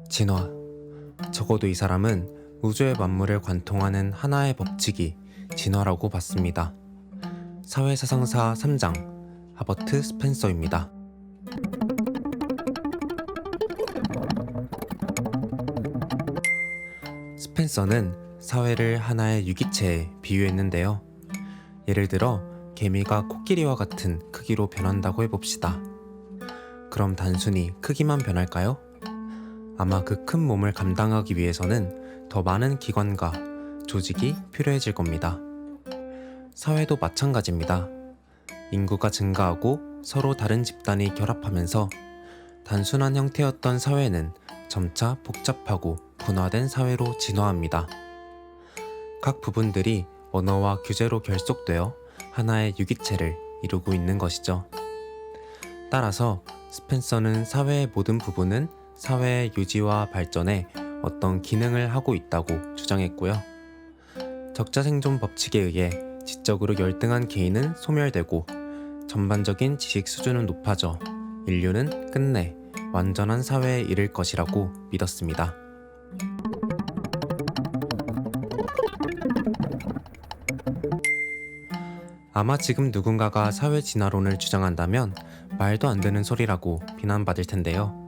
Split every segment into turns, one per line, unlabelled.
진화. 적어도 이 사람은 우주의 만물을 관통하는 하나의 법칙이 진화라고 봤습니다. 사회사상사 3장 하버트 스펜서입니다. 스펜서는 사회를 하나의 유기체에 비유했는데요. 예를 들어 개미가 코끼리와 같은 크기로 변한다고 해봅시다. 그럼 단순히 크기만 변할까요? 아마 그 큰 몸을 감당하기 위해서는 더 많은 기관과 조직이 필요해질 겁니다. 사회도 마찬가지입니다. 인구가 증가하고 서로 다른 집단이 결합하면서 단순한 형태였던 사회는 점차 복잡하고 분화된 사회로 진화합니다. 각 부분들이 언어와 규제로 결속되어 하나의 유기체를 이루고 있는 것이죠. 따라서 스펜서는 사회의 모든 부분은 사회의 유지와 발전에 어떤 기능을 하고 있다고 주장했고요. 적자생존 법칙에 의해 지적으로 열등한 개인은 소멸되고 전반적인 지식 수준은 높아져 인류는 끝내 완전한 사회에 이를 것이라고 믿었습니다. 아마 지금 누군가가 사회 진화론을 주장한다면 말도 안 되는 소리라고 비난받을 텐데요.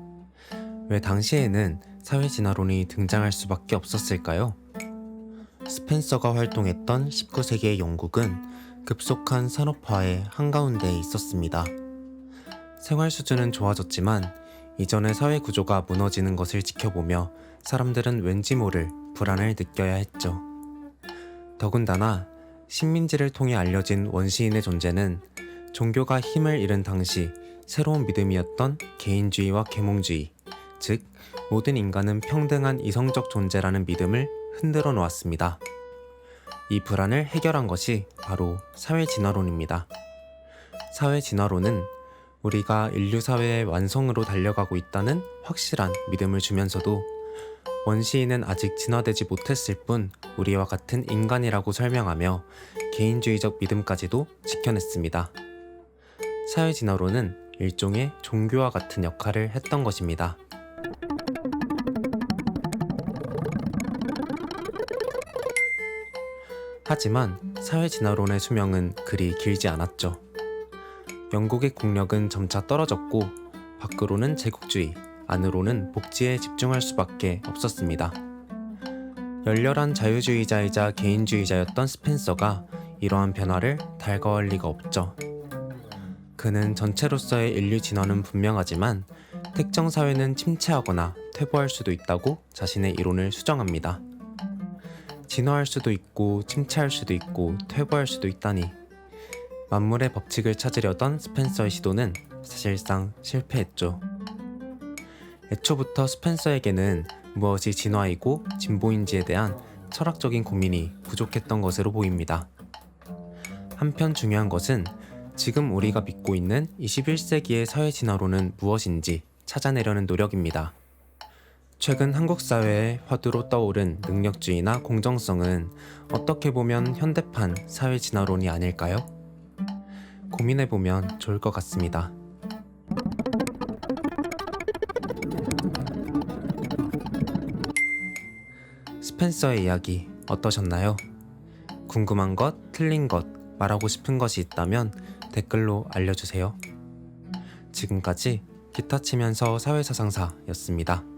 왜 당시에는 사회 진화론이 등장할 수밖에 없었을까요? 스펜서가 활동했던 19세기의 영국은 급속한 산업화의 한가운데에 있었습니다. 생활 수준은 좋아졌지만 이전의 사회 구조가 무너지는 것을 지켜보며 사람들은 왠지 모를 불안을 느껴야 했죠. 더군다나 식민지를 통해 알려진 원시인의 존재는 종교가 힘을 잃은 당시 새로운 믿음이었던 개인주의와 계몽주의, 즉 모든 인간은 평등한 이성적 존재라는 믿음을 흔들어 놓았습니다. 이 불안을 해결한 것이 바로 사회진화론입니다. 사회진화론은 우리가 인류 사회의 완성으로 달려가고 있다는 확실한 믿음을 주면서도 원시인은 아직 진화되지 못했을 뿐 우리와 같은 인간이라고 설명하며 개인주의적 믿음까지도 지켜냈습니다. 사회진화론은 일종의 종교와 같은 역할을 했던 것입니다. 하지만 사회진화론의 수명은 그리 길지 않았죠. 영국의 국력은 점차 떨어졌고 밖으로는 제국주의, 안으로는 복지에 집중할 수밖에 없었습니다. 열렬한 자유주의자이자 개인주의자였던 스펜서가 이러한 변화를 달가워할 리가 없죠. 그는 전체로서의 인류 진화는 분명하지만 특정 사회는 침체하거나 퇴보할 수도 있다고 자신의 이론을 수정합니다. 진화할 수도 있고 침체할 수도 있고 퇴보할 수도 있다니, 만물의 법칙을 찾으려던 스펜서의 시도는 사실상 실패했죠. 애초부터 스펜서에게는 무엇이 진화이고 진보인지에 대한 철학적인 고민이 부족했던 것으로 보입니다. 한편 중요한 것은 지금 우리가 믿고 있는 21세기의 사회진화론은 무엇인지 찾아내려는 노력입니다. 최근 한국 사회의 화두로 떠오른 능력주의나 공정성은 어떻게 보면 현대판 사회진화론이 아닐까요? 고민해보면 좋을 것 같습니다. 스펜서의 이야기 어떠셨나요? 궁금한 것, 틀린 것, 말하고 싶은 것이 있다면 댓글로 알려주세요. 지금까지 기타 치면서 사회사상사였습니다.